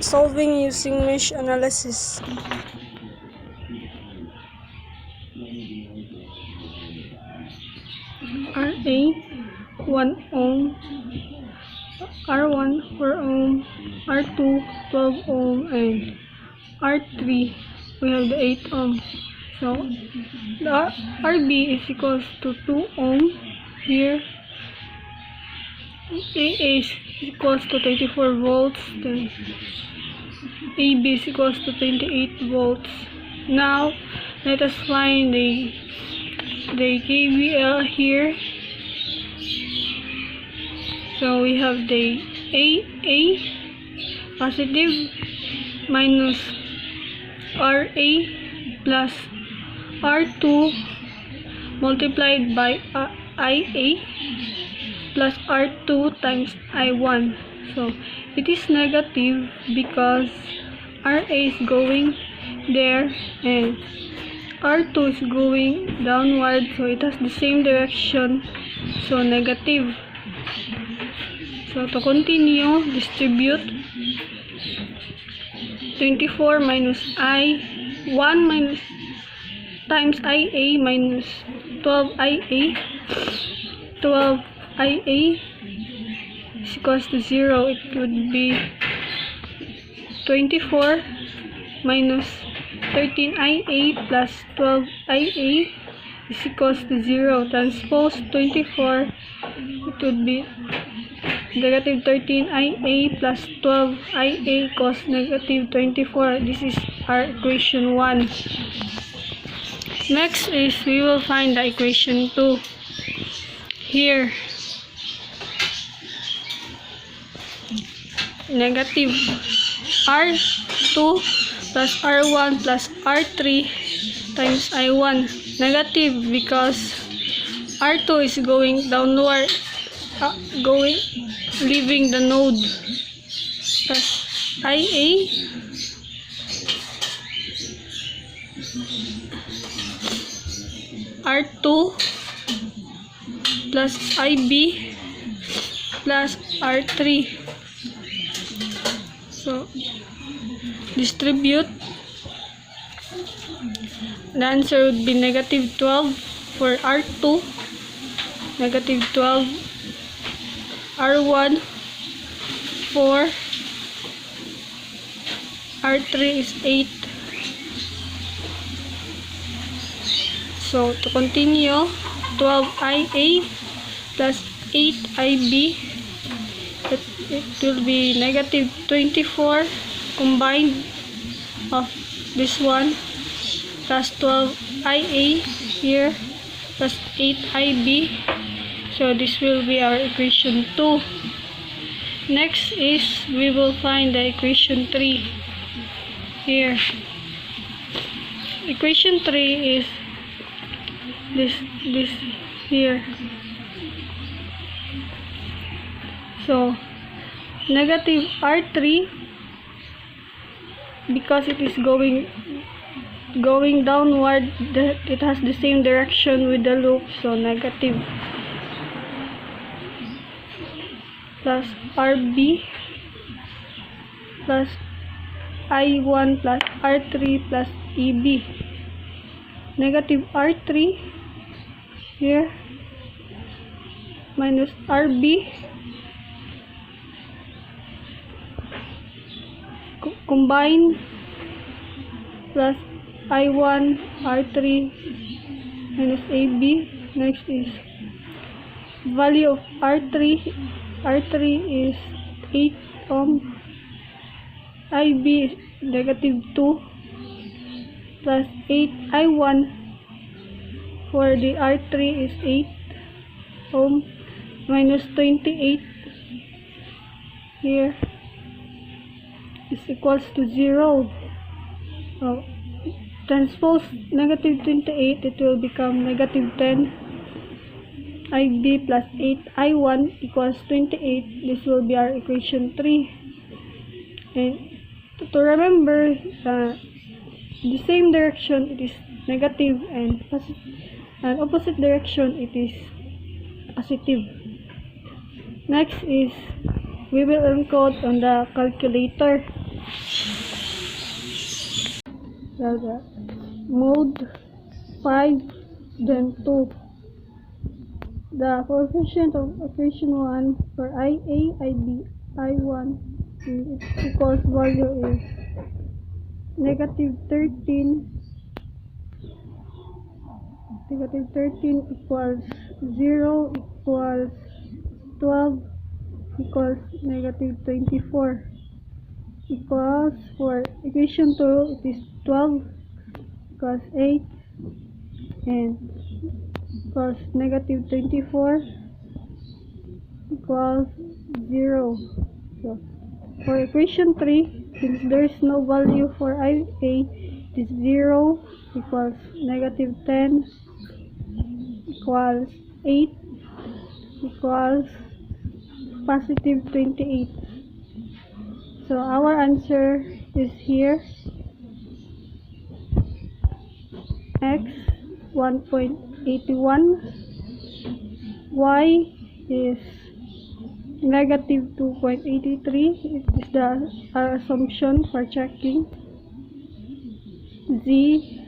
Solving using mesh analysis. RA 1 ohm, R1 4 ohm, R2 12 ohm, and R3 we have the 8 ohm. So the RB is equals to 2 ohm here. AA is equals to 24 volts, then AB is equals to 28 volts. Now let us find the KVL here. So we have the AA positive minus RA plus R2 multiplied by IA plus R2 times I1. So it is negative because RA is going there and R2 is going downward, so it has the same direction, so negative. So to continue, distribute 24 minus I1 minus times IA minus 12 IA. 12 IA is equals to 0. It would be 24 minus 13 IA plus 12 IA is equals to 0. Transpose 24, it would be negative 13 IA plus 12 IA equals negative 24. This is our equation 1. Next is we will find the equation 2. Here, negative R2 plus R1 plus R3 times I1. Negative because R2 is going downward, leaving the node, plus IA R2 plus IB plus R3. So distribute, the answer would be negative 12 for R2, negative 12, R1 4, R3 is 8. So to continue, 12 IA plus 8 IB, it will be negative 24 combined of this one plus 12 IA here plus 8 IB. So this will be our equation 2. Next is we will find the equation 3 here. Equation 3 is this here. So negative R3, because it is going downward, it has the same direction with the loop, so negative, plus RB plus I1 plus R3 plus EB. Negative R3 here minus RB combine plus I1 R3 minus AB. Next is value of R3 is 8 ohm, IB is negative 2 plus 8 I1 for the R3 is 8 ohm minus 28 here is equals to 0. So transpose negative 28, it will become negative 10 IB plus 8 I1 equals 28. This will be our equation 3. And to remember, the same direction it is negative, and opposite direction it is positive. Next is we will encode on the calculator. the mode 5, then 2. The coefficient of equation 1 for IA, IB, I1 its equals value is -13 equals 0 equals 12 equals -24 equals for equation 2 it is 12 equals 8 and equals -24 equals 0. So for equation 3, since there is no value for IA, it is 0 equals -10 equals 8 equals +28. So our answer is here x 1.81, y is -2.83. It is our assumption for checking. Z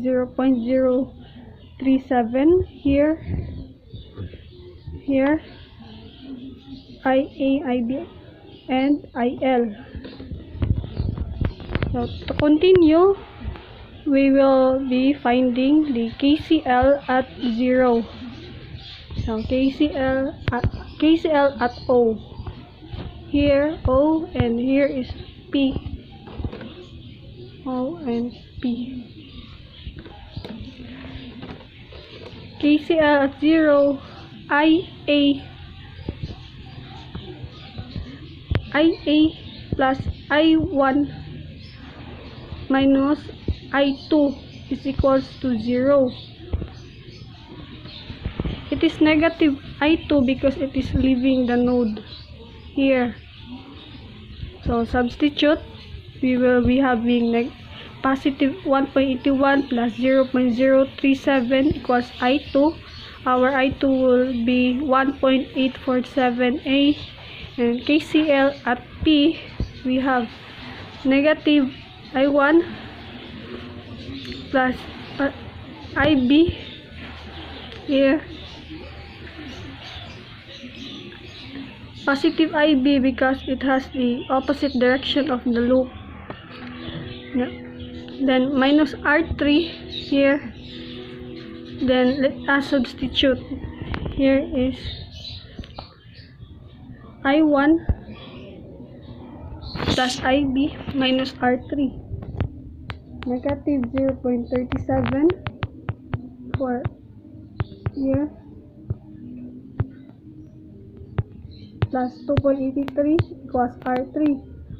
0.037 here IA, IB, and IL. So to continue, we will be finding the KCL at 0. So KCL at O. Here O and here is P. O and P. KCL at 0, IA plus I1 minus I2 is equals to 0. It is negative I2 because it is leaving the node here. So substitute, we will be having positive 1.81 plus 0.037 equals I2. Our I2 will be 1.847A. And KCL at P, we have negative I1 plus IB here, positive IB because it has the opposite direction of the loop. Then minus R3 here. Then let us substitute. Here is I1 plus IB minus R3. Negative 0.37 for here plus 2.83 equals R3.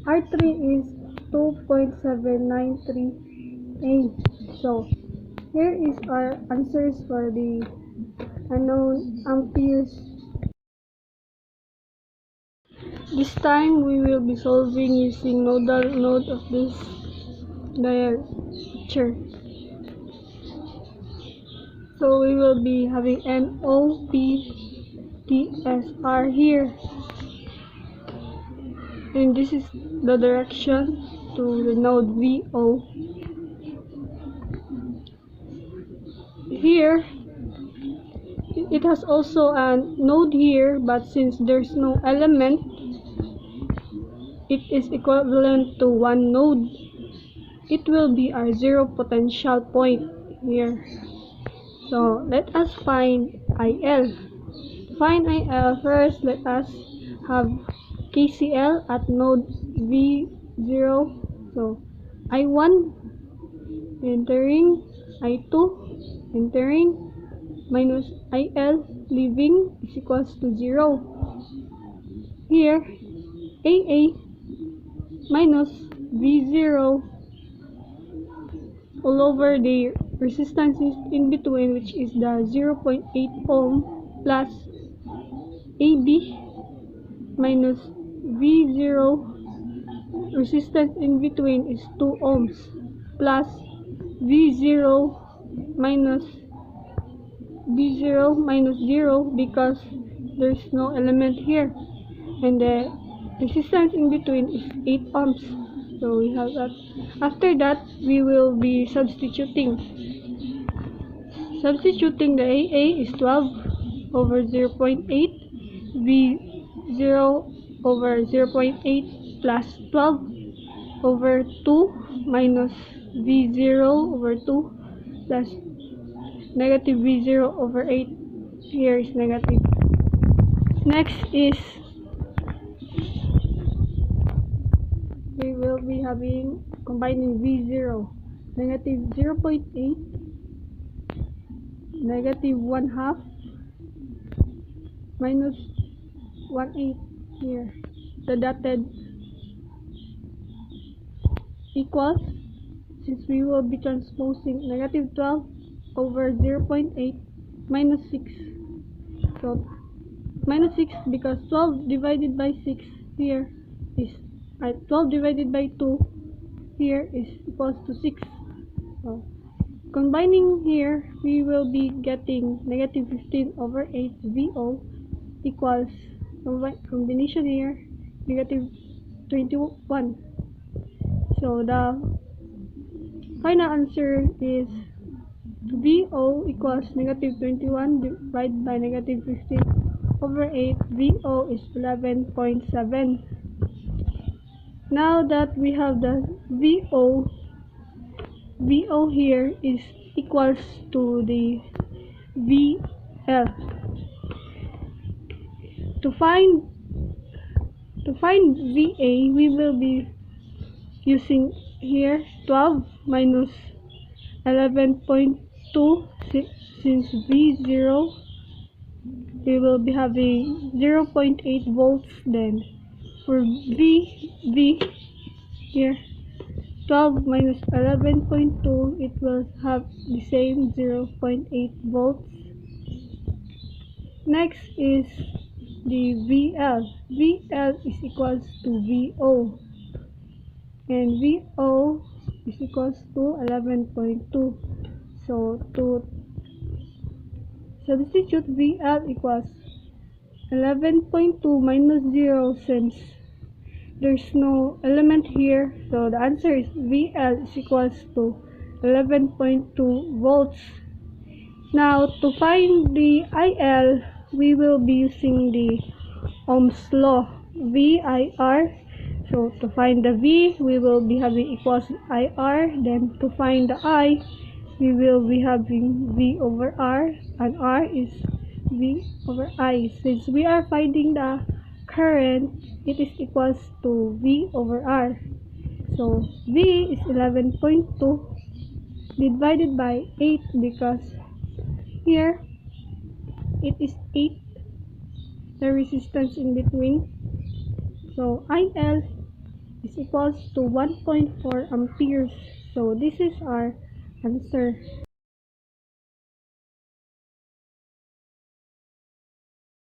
R3 is 2.793A. So here is our answers for the unknown amperes. This time we will be solving using nodal node of this picture. So we will be having NOPTSR here. And this is the direction to the node VO. Here, it has also a node here, but since there's no element, it is equivalent to one node. It will be our zero potential point here. So let us find IL. To find IL, first let us have KCL at node V0. So I1 entering, I2 entering, minus IL leaving is equals to 0. Here AA minus V0 all over the resistance is in between, which is the 0.8 ohm, plus AB minus V0 resistance in between is 2 ohms, plus V0 minus 0 because there's no element here, and the resistance in between is 8 ohms. So we have that. After that, we will be substituting. Substituting the AA is 12 over 0.8, V0 over 0.8 plus 12 over 2 minus V0 over 2 plus negative V0 over 8. Here is negative. Next is we will be having combining V0, negative 0.8, negative 1 half minus 1/8 here. The dotted equals, since we will be transposing negative 12 over 0.8 minus 6. So minus 6 because 12 divided by 6 here is 12 divided by 2 here is equals to 6. So combining here, we will be getting negative 15 over 8 VO equals, combination here, negative 21. So the final answer is VO equals negative 21 divided by negative 15 over 8. VO is 11.7. Now that we have the VO here is equals to the VL. To find VA, we will be using here 12 minus 11.2, since V0 we will be having 0.8 volts. Then for V here 12 minus 11.2, it will have the same 0.8 volts. Next is the VL. VL is equals to VO, and VO is equals to 11.2. So to substitute VL equals 11.2 minus 0, since there's no element here, so the answer is VL is equals to 11.2 volts. Now to find the IL, we will be using the Ohm's law, VIR. So to find the V, we will be having equals IR. Then to find the I, we will be having V over R, and R is V over I. Since we are finding the current, it is equals to V over R. So V is 11.2 divided by 8, because here it is 8, the resistance in between. So IL is equals to 1.4 amperes. So this is our answer.